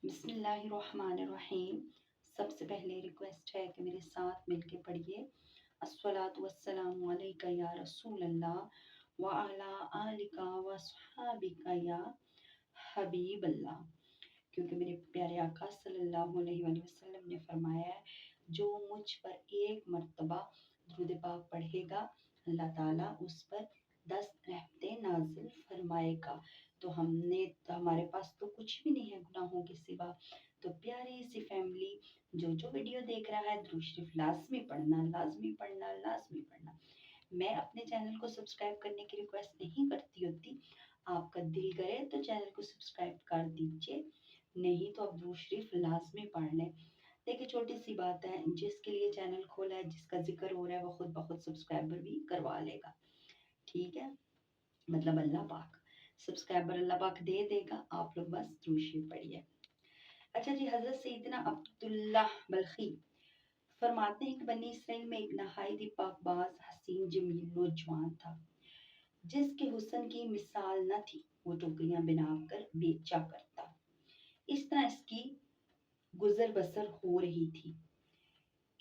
बिस्मिल्लाहिर्रहमानिर्रहीम। सबसे पहले रिक्वेस्ट है कि मेरे साथ मिलके पढ़िए अस्सलातु वस्सलामु अलैका या रसूल अल्लाह व अला आलिका व अस्हाबिका या हबीब अल्लाह। क्योंकि मेरे प्यारे आका सल्लल्लाहु अलैहि वसल्लम ने फरमाया है, जो मुझ पर एक मर्तबा दुरूद पाक पढ़ेगा अल्लाह ताला उस पर 10 रहमतें नाजिल फरमाएगा। तो हमारे पास तो कुछ भी नहीं है गुनाहों के सिवा। तो प्यारी सी फैमिली, जो वीडियो देख रहा है दुरूद शरीफ लाजमी पढ़ना, लाजमी पढ़ना, लाजमी पढ़ना। मैं अपने चैनल को सब्सक्राइब करने की रिक्वेस्ट नहीं करती होती, आपका दिल करे तो चैनल को सब्सक्राइब कर दीजिए, नहीं तो आप दुरूद शरीफ लाजमी पढ़ लें। देखिए छोटी सी बात है, जिसके लिए चैनल खोला है, जिसका जिक्र हो रहा है, वो खुद ब खुद सब्सक्राइबर भी करवा लेगा। ठीक है, मतलब अल्लाह पाक सब्सक्राइबर अल्लाह पाक दे देगा, आप लोग बस दुरूद शरीफ पढ़िए। अच्छा जी, हजरत सैयदना अब्दुल्लाह बल्खी फरमाते हैं कि बनी इसराइल में एक नहायत पाकबाज हसीन जमील नौजवान था, जिसके हुस्न की मिसाल न थी। वो टोकरियां बनाकर बेचा करता। इस तरह इसकी गुजर बसर हो रही थी।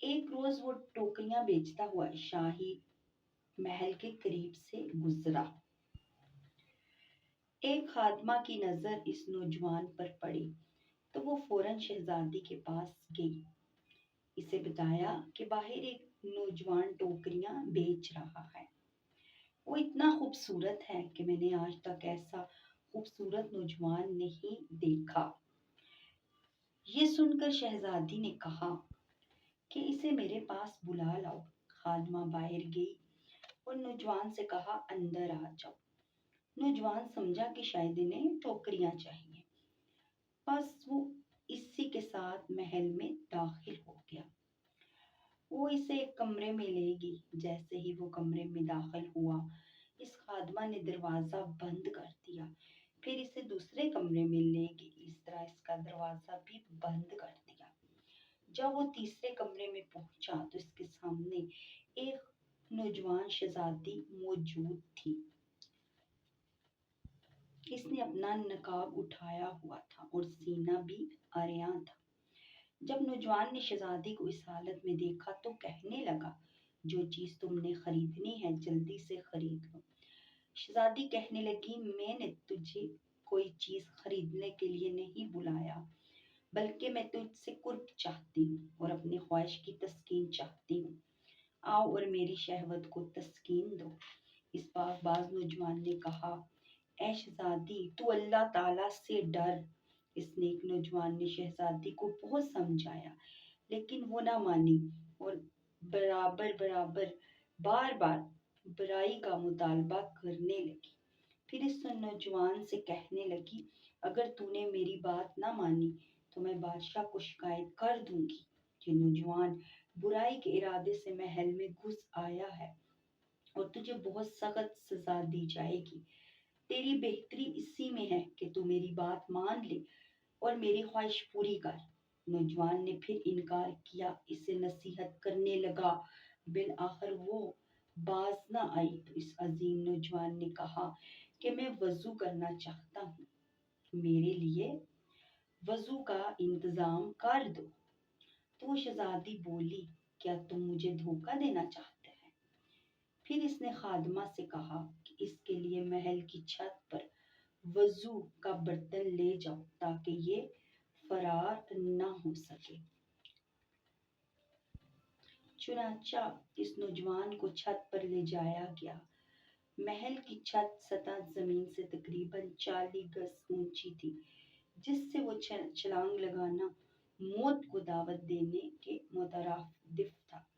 एक रोज वो टोकरियां बेचता हुआ शाही महल के करीब से गुजरा। एक खादमा की नजर इस नौजवान पर पड़ी तो वो फौरन शहजादी के पास गई। इसे बताया कि बाहर एक नौजवान टोकरियां बेच रहा है। वो इतना खूबसूरत है कि मैंने आज तक ऐसा खूबसूरत नौजवान नहीं देखा। ये सुनकर शहजादी ने कहा कि इसे मेरे पास बुला लाओ। खादमा बाहर गई और नौजवान से कहा, अंदर आ जाओ। नौजवान समझा कि शायद इन्हें टोकरियां चाहिए, बस वो इसी के साथ महल में दाखिल हो गया। वो इसे एक कमरे में ले गई। जैसे ही वो कमरे में दाखिल हुआ, इस खादमा ने दरवाजा बंद कर दिया, फिर इसे दूसरे कमरे में ले गई। इस तरह इसका दरवाजा भी बंद कर दिया। जब वो तीसरे कमरे में पहुंचा तो इसके सामने एक नौजवान शहजादी मौजूद थी। इसने अपना नकाब उठाया हुआ था और सीना भी आरियां था। जब नौजवान ने शहजादी को इस हालत में देखा तो कहने लगा, जो चीज तुमने खरीदनी है जल्दी से खरीद लो। शहजादी कहने लगी, मैंने तुझे कोई चीज खरीदने के लिए नहीं बुलाया, बल्कि मैं तुझसे कुर्ब चाहती हूँ और अपनी ख्वाहिश की तस्कीन चाहती हूँ। आओ और मेरी शहवत को तस्कीन दो। इस पाकबाज नौजवान ने कहा, ऐ शहजादी, तू अल्लाह ताला से डर। इस नेक नौजवान ने शहजादी को बहुत समझाया, लेकिन वो ना मानी और बार बार बुराई का मुतालबा करने लगी। फिर इस नौजवान से कहने लगी, अगर तूने मेरी बात ना मानी तो मैं बादशाह को शिकायत कर दूंगी। ये नौजवान बुराई के इरादे से महल में घुस आया है और तुझे बहुत सख्त सजा दी जाएगी। तेरी बेहतरी इसी में है कि तू मेरी बात मान ले और मेरी ख्वाहिश पूरी कर। नौजवान ने फिर इनकार किया। इसे नसीहत करने लगा, बिन आखिर वो बाज न आई तो इस अजीम नौजवान ने कहा कि मैं वजू करना चाहता हूँ, मेरे लिए वजू का इंतजाम कर दो। तो शहजादी बोली, क्या तुम मुझे धोखा देना चाहते हैं? फिर इसने खादमा से कहा कि इसके लिए महल की छत पर वजू का बर्तन ले जाओ ताकि ये फरार न हो सके। चुनाचा इस नौजवान को छत पर ले जाया गया। महल की छत सतह जमीन से तकरीबन 40 गज ऊंची थी, जिससे वो छलांग लगाना मौत को दावत देने के मुतरादिफ था।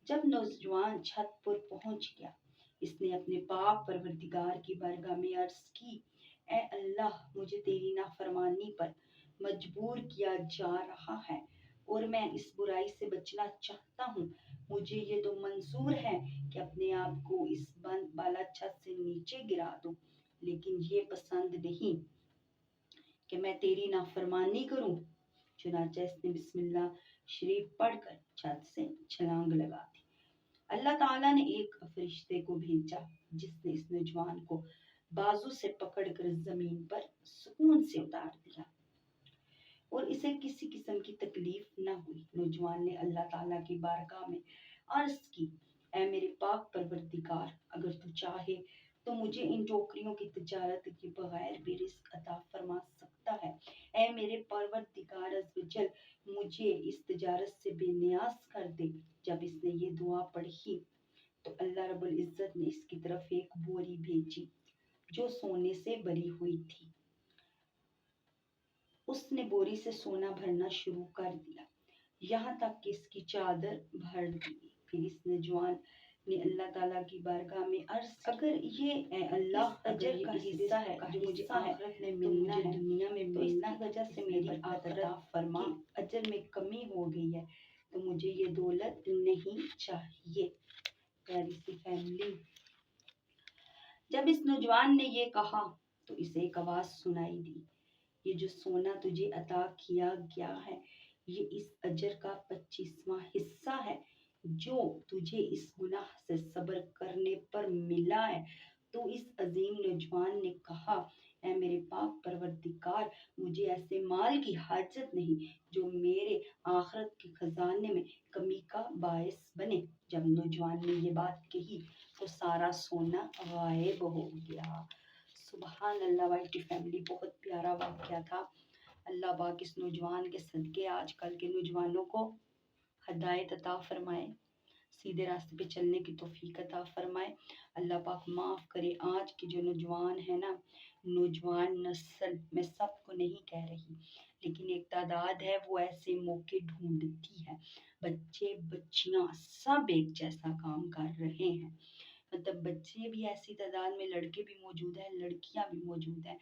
जब नौजवान छत पर पहुंच गया, इसने अपने पाक परवरदिगार की बारगाह में अर्ज की, ऐ अल्लाह, मुझे तेरी नाफरमानी पर मजबूर किया जा रहा है और मैं इस बुराई से बचना चाहता हूँ। मुझे ये तो मंजूर है कि अपने आप को इस बंद बाला छत से नीचे गिरा दूं, लेकिन ये पसंद नहीं कि मैं तेरी नाफरमानी करूं। चुनांचे इसने बिस्मिल्लाह शरीफ पढ़कर छत से छलांग लगा दी। अल्लाह ताला ने एक फरिश्ते को भेजा, जिसने इस नौजवान को बाजू से पकड़कर जमीन पर सुकून से उतार दिया और اسے کسی قسم کی تکلیف نہ ہوئی۔ نوجوان نے اللہ تعالیٰ کی بارگاہ میں عرض کی، اے میرے پاک پروردگار، اگر تو چاہے تو مجھے ان ٹوکریوں کی تجارت کے بغیر بھی رزق عطا فرما سکتا ہے۔ اے میرے پروردگار عزوجل، مجھے اس تجارت سے بے نیاز کر دے۔ جب اس نے یہ دعا پڑھی تو اللہ رب العزت نے اس کی طرف ایک بوری بھیجی جو سونے سے بھری ہوئی تھی۔ اس نے بوری سے سونا بھرنا شروع کر دیا، یہاں تک کہ اس کی چادر بھر دی۔ پھر اس نوجوان نے اللہ تعالیٰ کی بارگاہ میں عرض کی، اگر یہ اے اللہ اجر کا حصہ ہے جو مجھے آخرت میں ملنا ہے، دنیا میں ملنا کی وجہ سے میری آخرت فرما اجر میں کمی ہو گئی ہے تو مجھے یہ دولت نہیں چاہیے۔ پیاری سی فیملی، جب اس نوجوان نے یہ کہا تو اسے ایک آواز سنائی دی، یہ جو سونا تجھے عطا کیا گیا ہے یہ اس اجر کا 25واں حصہ ہے جو تجھے اس گناہ سے صبر کرنے پر ملا ہے۔ تو اس عظیم نوجوان نے کہا، اے میرے پاک پروردگار، مجھے ایسے مال کی حاجت نہیں جو میرے آخرت کے خزانے میں کمی کا باعث بنے۔ جب نوجوان نے یہ بات کہی تو سارا سونا غائب ہو گیا۔ سبحان اللہ وائٹی فیملی، بہت پیارا واقعہ تھا۔ اللہ پاک اس نوجوان کے صدقے آج کل کے نوجوانوں کو ہدایت عطا فرمائے، سیدھے راستے پہ چلنے کی توفیق عطا فرمائے۔ اللہ پاک معاف کرے آج کے جو نوجوان ہیں نا، نوجوان نسل، میں سب کو نہیں کہہ رہی لیکن ایک تعداد ہے وہ ایسے موقع ڈھونڈتی ہے۔ بچے بچیاں سب ایک جیسا کام کر رہے ہیں، مطلب بچے بھی ایسی تعداد میں، لڑکے بھی موجود ہیں، لڑکیاں بھی موجود ہیں۔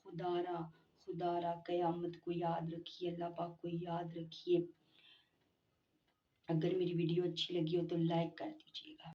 خدا را قیامت کو یاد رکھیے، اللہ پاک کو یاد رکھیے۔ اگر میری ویڈیو اچھی لگی ہو تو لائک کر دیجیے گا۔